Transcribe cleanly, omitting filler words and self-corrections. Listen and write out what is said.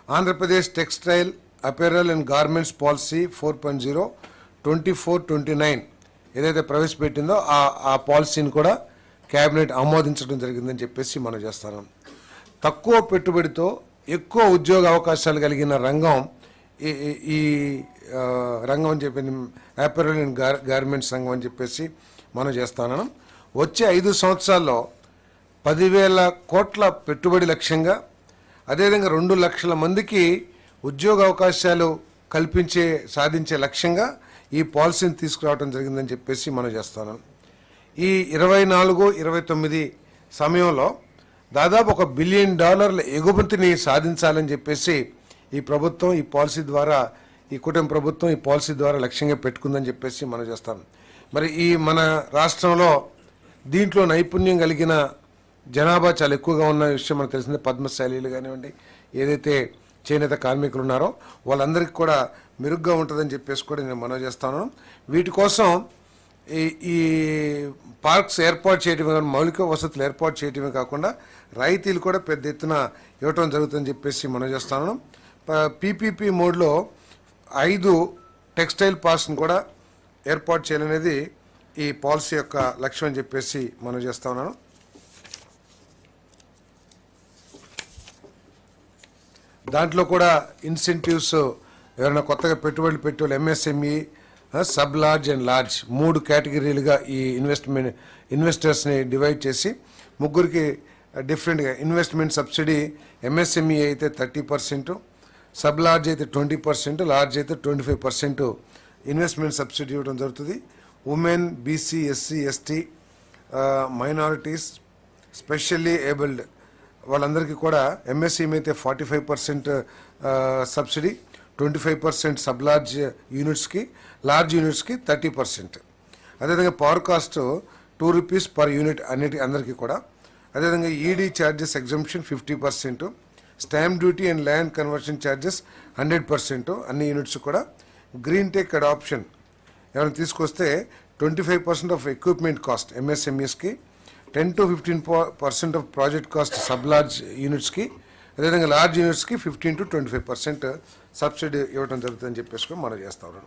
Andhra Pradesh textile apparel and garments policy 4.0 2429 ఏదైతే ప్రవేశపెట్టిందో ఆ పాలసీని కూడా కేబినెట్ ఆమోదించడం జరిగిందని చెప్పేసి మనం చేస్తాను. తక్కువ పెట్టుబడితో ఎక్కువ ఉద్యోగ అవకాశాలు కలిగిన రంగం ఈ రంగం అని చెప్పి అపెరల్ అండ్ గార్మెంట్స్ రంగం అని చెప్పేసి మనం చేస్తాను. వచ్చే 5 సంవత్సరాల్లో 10,000 కోట్ల పెట్టుబడి లక్ష్యంగా, అదేవిధంగా 2 లక్షల మందికి ఉద్యోగ అవకాశాలు సాధించే లక్ష్యంగా ఈ పాలసీని తీసుకురావడం జరిగిందని చెప్పేసి మనం చేస్తాను. ఈ 24-29 సమయంలో దాదాపు $1 బిలియన్ ఎగుమతిని సాధించాలని చెప్పేసి ఈ ప్రభుత్వం ఈ పాలసీ ద్వారా, ఈ కూటమి ప్రభుత్వం ఈ పాలసీ ద్వారా లక్ష్యంగా పెట్టుకుందని చెప్పేసి మనం చేస్తాం. మరి ఈ మన రాష్ట్రంలో దీంట్లో నైపుణ్యం కలిగిన జనాభా చాలా ఎక్కువగా ఉన్న విషయం మనకు తెలిసిందే. పద్మశాలీలు కానివ్వండి, ఏదైతే చేనేత కార్మికులు ఉన్నారో వాళ్ళందరికీ కూడా మెరుగ్గా ఉంటుందని చెప్పేసి కూడా నేను మనవి చేస్తాను. వీటి కోసం ఈ పార్క్స్ ఏర్పాటు చేయడమే కాకుండా, మౌలిక వసతులు ఏర్పాటు చేయడమే కాకుండా రాయితీలు కూడా పెద్ద ఎత్తున ఇవ్వటం జరుగుతుందని చెప్పేసి మనం చేస్తాను. పీపీపీ మోడ్లో 5 టెక్స్టైల్ పార్క్స్ని కూడా ఏర్పాటు చేయాలనేది ఈ పాలసీ యొక్క లక్ష్యం అని చెప్పేసి మనం చేస్తా ఉన్నాను. దాంట్లో కూడా ఇన్సెంటివ్స్ ఎవరైనా కొత్తగా పెట్టుబడులు పెట్టే MSME, sub large and large 3 కేటగిరీలుగా ఈ ఇన్వెస్టర్స్ని డివైడ్ చేసి ముగ్గురికి డిఫరెంట్గా ఇన్వెస్ట్మెంట్ సబ్సిడీ ఎంఎస్ఎంఈ అయితే 30%, సబ్ లార్జ్ అయితే 20%, లార్జ్ అయితే 25% ఇన్వెస్ట్మెంట్ సబ్సిడీ ఇవ్వడం జరుగుతుంది. Women, BC, SC, ST, minorities, specially abled వాళ్ళందరికీ కూడా ఎంఎస్ఎంఈ అయితే 45% సబ్సిడీ, 25% సబ్ లార్జ్ యూనిట్స్కి, లార్జ్ యూనిట్స్కి 30%. అదేవిధంగా పవర్ కాస్ట్ ₹2 పర్ యూనిట్ అందరికీ కూడా. అదేవిధంగా ED charges exemption 50%, stamp duty and land conversion charges 100% అన్ని యూనిట్స్ కూడా. గ్రీన్ టెక్ అడాప్షన్ ఎవరైనా తీసుకొస్తే 25% ఆఫ్ ఎక్విప్మెంట్ కాస్ట్ ఎంఎస్ఎంఈస్కి, 10-15% of project cost sub large యూనిట్స్కి, అదేవిధంగా లార్జ్ యూనిట్స్కి 15-25% సబ్సిడీ ఇవ్వడం జరుగుతుందని చెప్పేసి మనం చేస్తా ఉన్నాం.